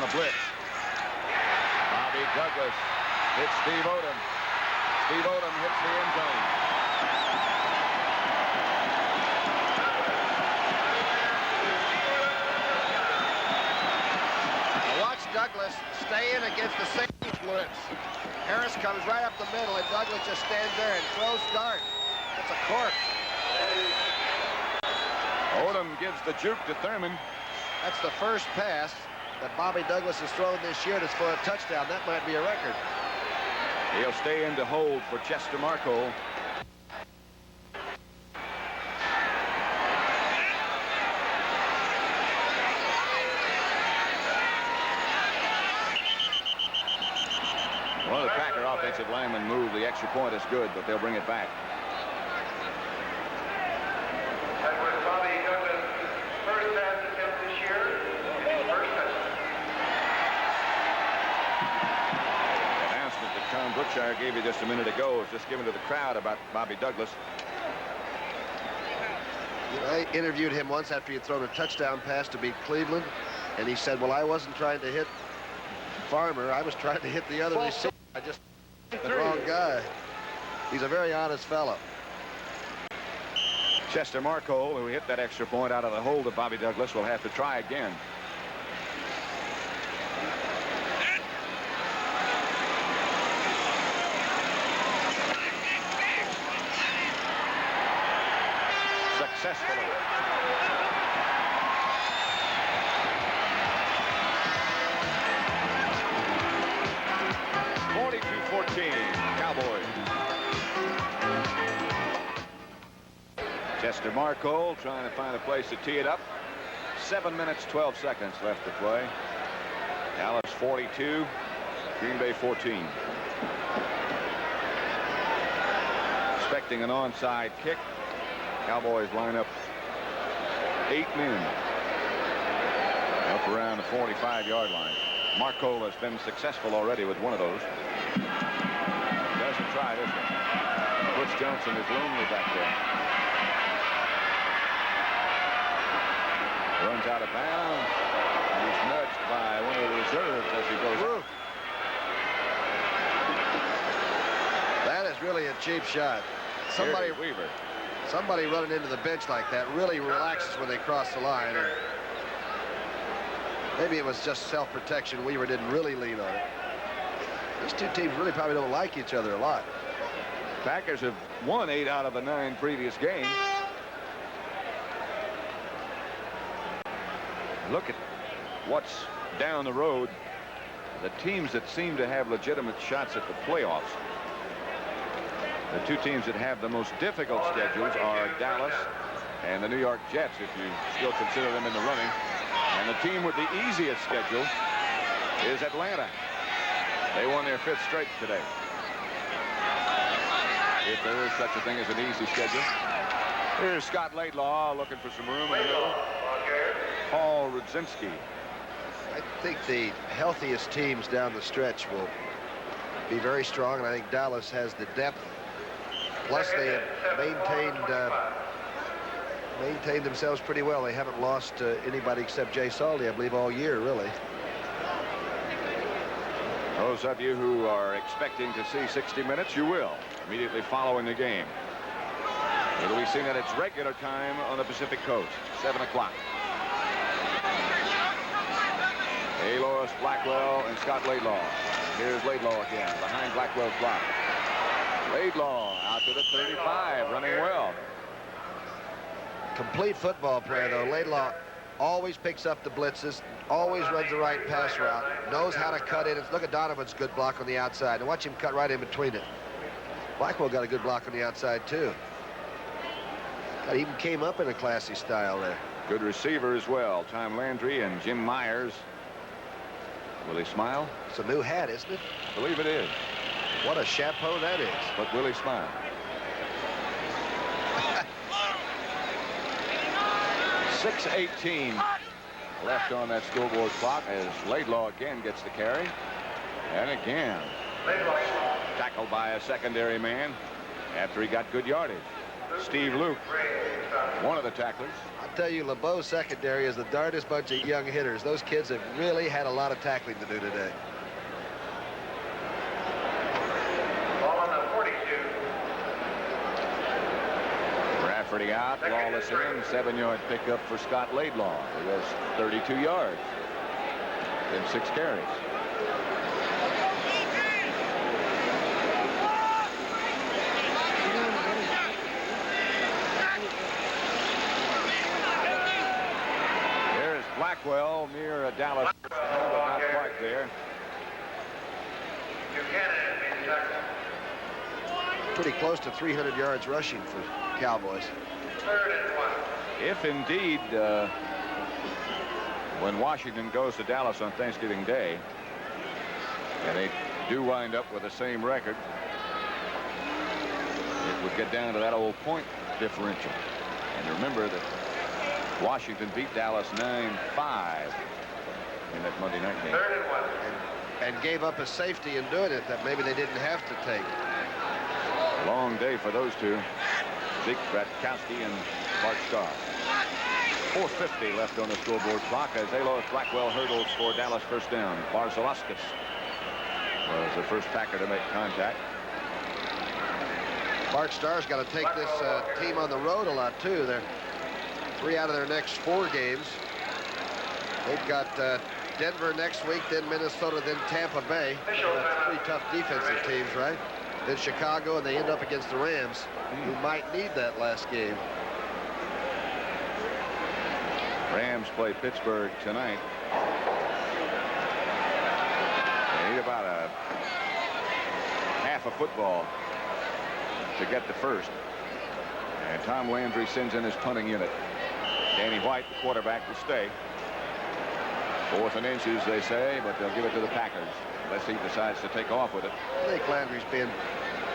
on a blitz. Bobby Douglas hits Steve Odom. Steve Odom hits the end zone. Watch Douglas stay in against the safety blitz. Harris comes right up the middle, and Douglas just stands there and throws dart. That's a cork. Odom gives the juke to Thurman. That's the first pass that Bobby Douglas has thrown this year that's for a touchdown. That might be a record. He'll stay in to hold for Chester Marcol. One of the Packer offensive linemen moved. The extra point is good, but they'll bring it back. That was Bobby Douglas' first pass attempt this year. His first touchdown. The announcement that Tom Brookshire gave you just a minute ago was just given to the crowd about Bobby Douglas. I interviewed him once after he had thrown a touchdown pass to beat Cleveland, and he said, well, I wasn't trying to hit Farmer. I was trying to hit the other receiver. I just hit the wrong guy. He's a very honest fellow. Chester Marcol, who hit that extra point out of the hold of Bobby Douglas, will have to try again. Successfully. Cowboys. Chester Marcol trying to find a place to tee it up. 7 minutes, 12 seconds left to play. Dallas 42, Green Bay 14. Expecting an onside kick. Cowboys line up 8 men up around the 45-yard line. Marcol has been successful already with one of those. Doesn't try this one. Butch Johnson is lonely back there. Runs out of bounds. He's nudged by one of the reserves as he goes out. That is really a cheap shot. Somebody running into the bench like that really relaxes when they cross the line. And maybe it was just self-protection. Weaver didn't really lean on it. These two teams really probably don't like each other a lot. Packers have won 8 out of the 9 previous games. Look at what's down the road. The teams that seem to have legitimate shots at the playoffs. The two teams that have the most difficult schedules are Dallas and the New York Jets, if you still consider them in the running. And the team with the easiest schedule is Atlanta. They won their 5th straight today. If there is such a thing as an easy schedule. Here's Scott Laidlaw looking for some room in the middle. Paul Rudzinski. I think the healthiest teams down the stretch will be very strong, and I think Dallas has the depth. Plus, they have maintained themselves pretty well. They haven't lost anybody except Jay Salty, I believe, all year, really. Those of you who are expecting to see 60 minutes, you will, immediately following the game. It'll be seen at its regular time on the Pacific Coast, 7 o'clock. Alois, Blackwell, and Scott Laidlaw. Here's Laidlaw again, behind Blackwell's block. Laidlaw out to the 35, running well. Complete football player, though. Laidlaw always picks up the blitzes, always runs the right pass route, knows how to cut in. Look at Donovan's good block on the outside, and watch him cut right in between it. Blackwell got a good block on the outside, too. God, he even came up in a classy style there. Good receiver as well. Tom Landry and Jim Myers. Will he smile? It's a new hat, isn't it? I believe it is. What a chapeau that is. But will he smile? 6:18 left on that scoreboard clock as Laidlaw again gets the carry. And again, tackled by a secondary man after he got good yardage. Steve Luke, one of the tacklers. I'll tell you, LeBeau's secondary is the darndest bunch of young hitters. Those kids have really had a lot of tackling to do today. Ball on the 42. Rafferty out, Lawless in, 7-yard pickup for Scott Laidlaw. He has 32 yards in 6 carries. Here's Blackwell near Dallas, but not quite there. Buchanan made the tackle. Pretty close to 300 yards rushing for Cowboys. 3rd and 1. If indeed, when Washington goes to Dallas on Thanksgiving Day, and they do wind up with the same record, it would get down to that old point differential. And remember that Washington beat Dallas 9-5 in that Monday night game. 3rd and 1. And gave up a safety in doing it that maybe they didn't have to take. Long day for those two, Zeke Bratkowski and Bart Starr. 4:50 left on the scoreboard clock as Alois Blackwell hurdles for Dallas first down. Barzalauskas was the first Packer to make contact. Bart Starr's got to take this team on the road a lot, too. They're 3 out of their next 4 games. They've got Denver next week, then Minnesota, then Tampa Bay. That's 3 tough defensive teams, right? Then Chicago, and they end up against the Rams, who might need that last game. Rams play Pittsburgh tonight. They need about a half a football to get the first. And Tom Landry sends in his punting unit. Danny White, the quarterback, will stay. 4th and inches, they say, but they'll give it to the Packers unless he decides to take off with it. I think Landry's been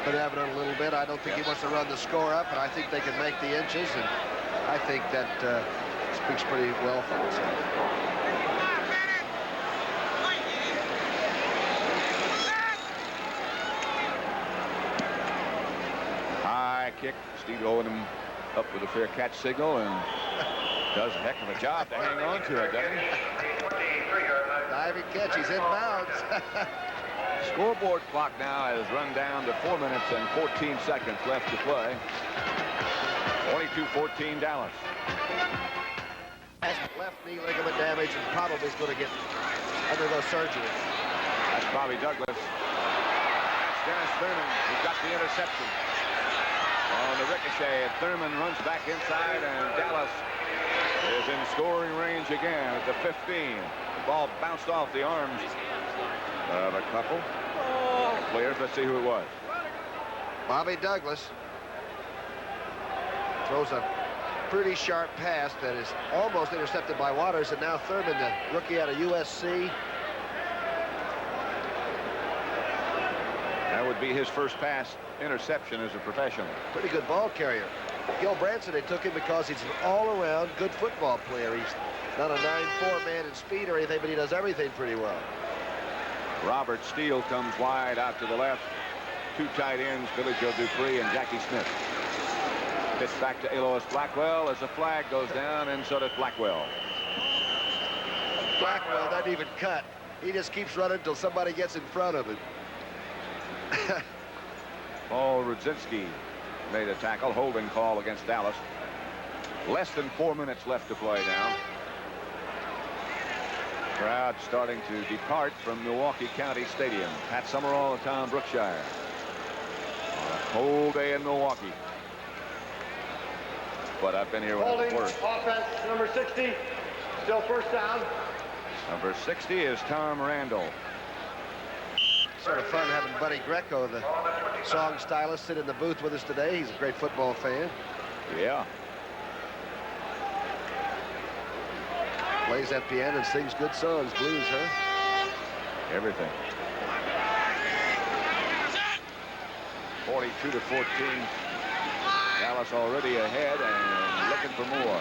benevolent a little bit. I don't think he wants to run the score up, and I think they can make the inches, and I think that speaks pretty well for himself. High kick. Steve Odom up with a fair catch signal and does a heck of a job to hang on to it, doesn't he? Diving catch. He's in bounds. Scoreboard clock now has run down to 4 minutes and 14 seconds left to play. 22-14 Dallas. Left knee ligament damage and probably is going to undergo surgery. That's Bobby Douglas. That's Dennis Thurman who got the interception. On the ricochet, Thurman runs back inside, and Dallas is in scoring range again at the 15. The ball bounced off the arms of a couple players. Let's see who it was. Bobby Douglas throws a pretty sharp pass that is almost intercepted by Waters, and now Thurman, the rookie out of USC. That would be his first pass interception as a professional. Pretty good ball carrier. Gil Branson, they took him because he's an all-around good football player. He's not a 9'4" man in speed or anything, but he does everything pretty well. Robert Steele comes wide out to the left. 2 tight ends, Billy Joe DuPree and Jackie Smith. Pitch back to Alois Blackwell as the flag goes down, and so does Blackwell. Blackwell doesn't even cut. He just keeps running until somebody gets in front of him. Paul Rudzinski made a tackle, holding call against Dallas. Less than 4 minutes left to play now. Crowd starting to depart from Milwaukee County Stadium. Pat Summerall and Tom Brookshire. On a cold day in Milwaukee. But I've been here when Holding it's worse. offense, number 60, still first down. Number 60 is Tom Randall. Sort of fun having Buddy Greco, the song stylist, sit in the booth with us today. He's a great football fan. Yeah. Plays that piano and sings good songs, blues, huh? Everything. 42-14. Dallas already ahead and looking for more.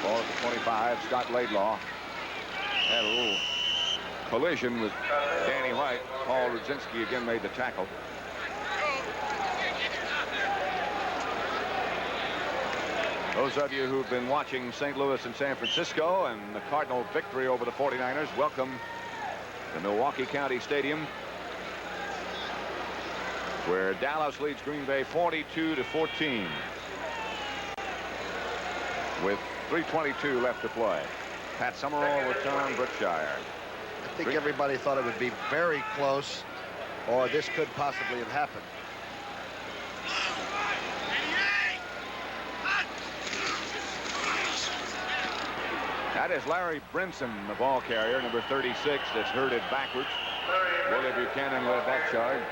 Ball at the 25. Scott Laidlaw had a little collision with Danny White. Paul Rudzinski again made the tackle. Those of you who've been watching St. Louis and San Francisco and the Cardinal victory over the 49ers, welcome to Milwaukee County Stadium, where Dallas leads Green Bay 42-14 with 3:22 left to play. Pat Summerall with Tom Brookshire. I think everybody thought it would be very close, or this could possibly have happened. That is Larry Brinson, the ball carrier, number 36, that's herded backwards. Willie Buchanan led that charge.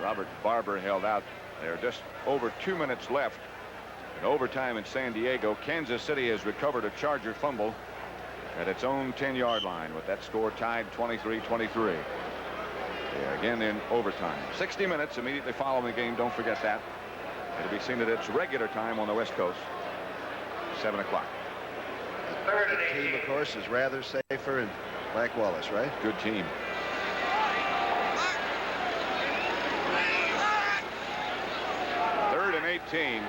Robert Barber held out. There are just over 2 minutes left in overtime in San Diego. Kansas City has recovered a Charger fumble at its own 10-yard line, with that score tied 23-23. Yeah, again in overtime. 60 minutes immediately following the game. Don't forget that. It'll be seen at its regular time on the West Coast. 7 o'clock. The team, of course, is rather safer and Mike Wallace, right? Good team. Third and 18.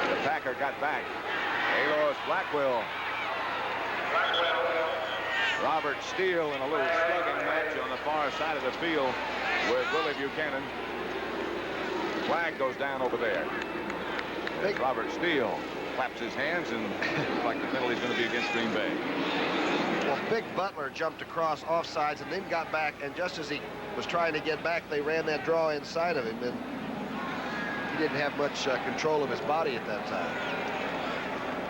The Packer got back. Alois Blackwell. Robert Steele in a little slugging match on the far side of the field with Willie Buchanan. Flag goes down over there. Robert Steele claps his hands, and looks like the penalty is going to be against Green Bay. Well, Big Butler jumped across offsides and then got back, and just as he was trying to get back, they ran that draw inside of him, and he didn't have much control of his body at that time.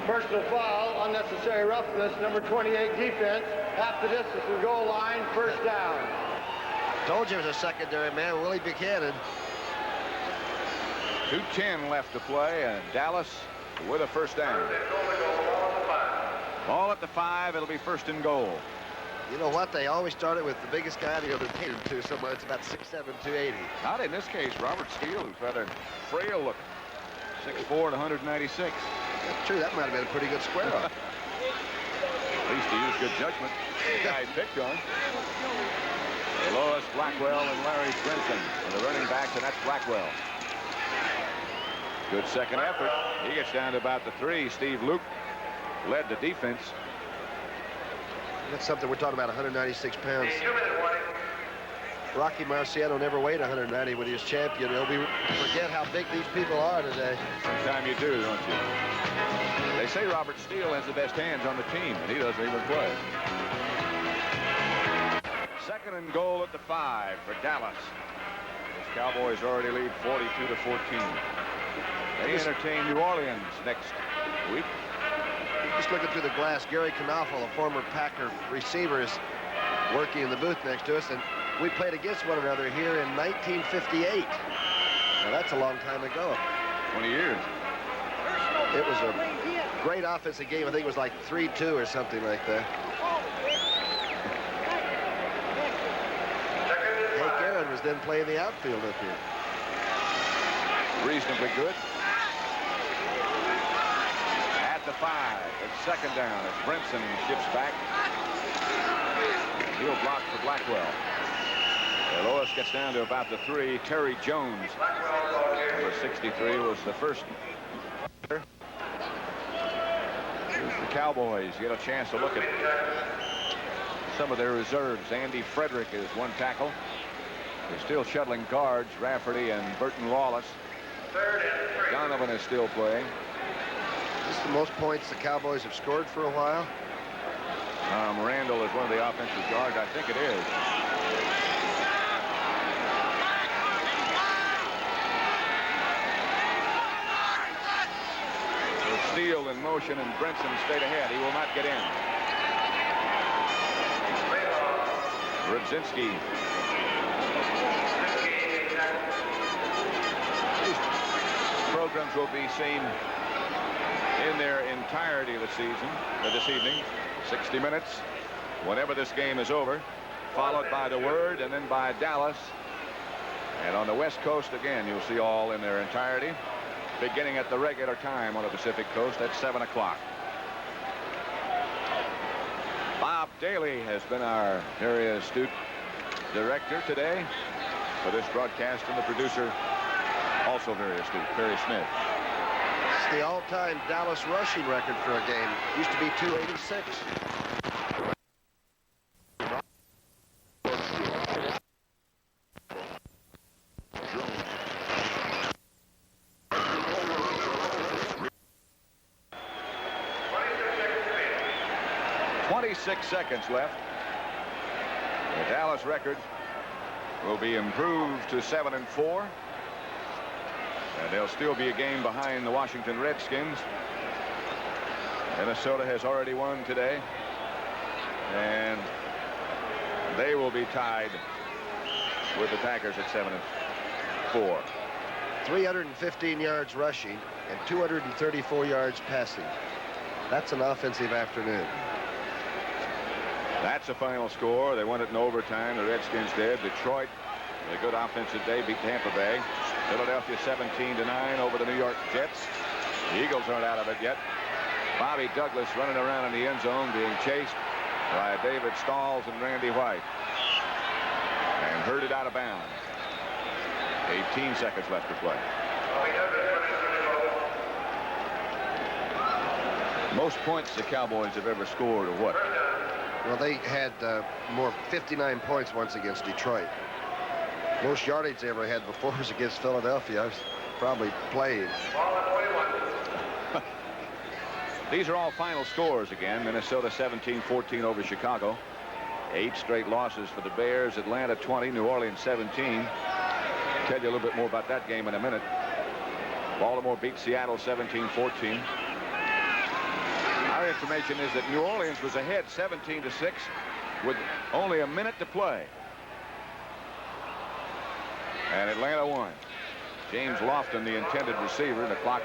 Personal foul, unnecessary roughness, number 28 defense, half the distance from goal line, first down. Told you it was a secondary man, Willie Buchanan. 2:10 left to play, and Dallas with a first down. Ball at the 5. It'll be first and goal. You know what? They always started with the biggest guy the other team, too. Somewhere it's about 6'7", 280. Not in this case. Robert Steele, who's rather frail look. 6'4" and 196. That's true. That might have been a pretty good square up. At least he used good judgment. The guy he picked on. Lois Blackwell and Larry Brinson are the running backs, and that's Blackwell. Good second effort. He gets down to about the 3. Steve Luke led the defense. That's something we're talking about, 196 pounds. Rocky Marciano never weighed 190 when he was champion. We forget how big these people are today. Sometime you do, don't you? They say Robert Steele has the best hands on the team, and he doesn't even play. Second and goal at the 5 for Dallas. The Cowboys already lead 42-14. They entertain New Orleans next week. Just looking through the glass, Gary Knaufel, a former Packer receiver, is working in the booth next to us, and we played against one another here in 1958. Now, that's a long time ago. 20 years. It was a great offensive game. I think it was like 3-2 or something like that. Hank Aaron was then playing the outfield up here. Reasonably good. At the 5, it's second down as Brinson shifts back. He'll block for Blackwell. Lois gets down to about the 3. Terry Jones, number 63, was the first. Here's the Cowboys. You get a chance to look at some of their reserves. Andy Frederick is one tackle. They're still shuttling guards, Rafferty and Burton Wallace. Donovan is still playing. This is the most points the Cowboys have scored for a while. Randall is one of the offensive guards. I think it is. So Steele in motion, and Brinson stayed ahead. He will not get in. Rudzinski. These programs will be seen in their entirety this evening. 60 minutes whenever this game is over, followed by the Word and then by Dallas. And on the West Coast, again, you'll see all in their entirety, beginning at the regular time on the Pacific Coast at 7 o'clock. Bob Daly has been our very astute director today for this broadcast, and the producer, also very astute, Barty Smith. It's the all-time Dallas rushing record for a game. Used to be 286. Seconds left. The Dallas record will be improved to 7-4, and they'll still be a game behind the Washington Redskins. Minnesota has already won today, and they will be tied with the Packers at 7-4. 315 yards rushing and 234 yards passing. That's an offensive afternoon. That's the final score. They won it in overtime. The Redskins did. Detroit, a good offensive day, beat Tampa Bay. Philadelphia 17-9 over the New York Jets. The Eagles aren't out of it yet. Bobby Douglas running around in the end zone being chased by David Stalls and Randy White. And herded out of bounds. 18 seconds left to play. Most points the Cowboys have ever scored are what? Well, they had more 59 points once against Detroit. Most yardage they ever had before was against Philadelphia. I was probably playing. These are all final scores again. Minnesota 17-14 over Chicago. 8 straight losses for the Bears. Atlanta 20, New Orleans 17. Tell you a little bit more about that game in a minute. Baltimore beat Seattle 17-14. Our information is that New Orleans was ahead 17-6 with only a minute to play. And Atlanta won. James Lofton, the intended receiver, and the clock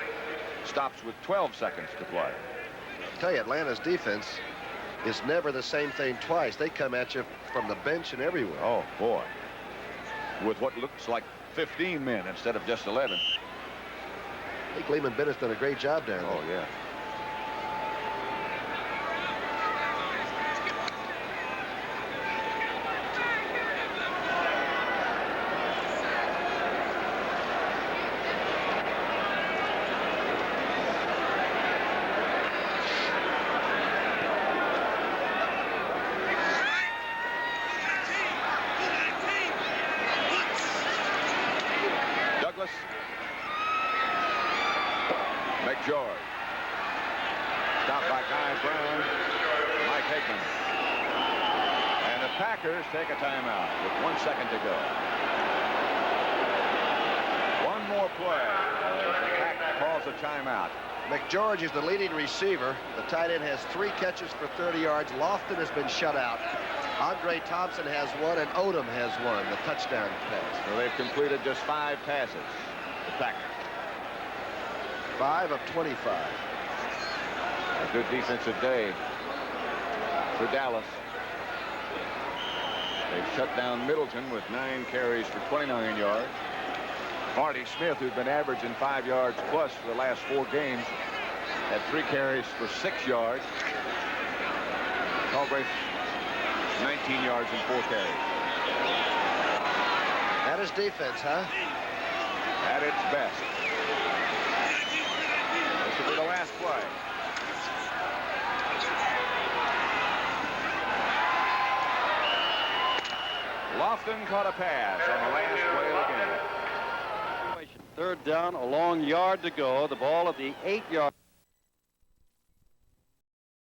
stops with 12 seconds to play. I'll tell you, Atlanta's defense is never the same thing twice. They come at you from the bench and everywhere. Oh, boy. With what looks like 15 men instead of just 11. I think Lehman Bennett's done a great job down there. Oh, yeah. Take a timeout with 1 second to go. One more play. The Pack calls a timeout. McGeorge is the leading receiver. The tight end has 3 catches for 30 yards. Lofton has been shut out. Andre Thompson has 1, and Odom has 1, the touchdown pass. So they've completed just 5 passes. The Packers. 5 of 25. A good defensive day for Dallas. They've shut down Middleton with 9 carries for 29 yards. Barty Smith, who's been averaging 5 yards plus for the last 4 games, had 3 carries for 6 yards. Cowboys 19 yards and 4 carries. That is defense, huh? At its best. This will be the last play. Lofton caught a pass on the last play of the game. 3rd down, a long yard to go. The ball at the 8-yard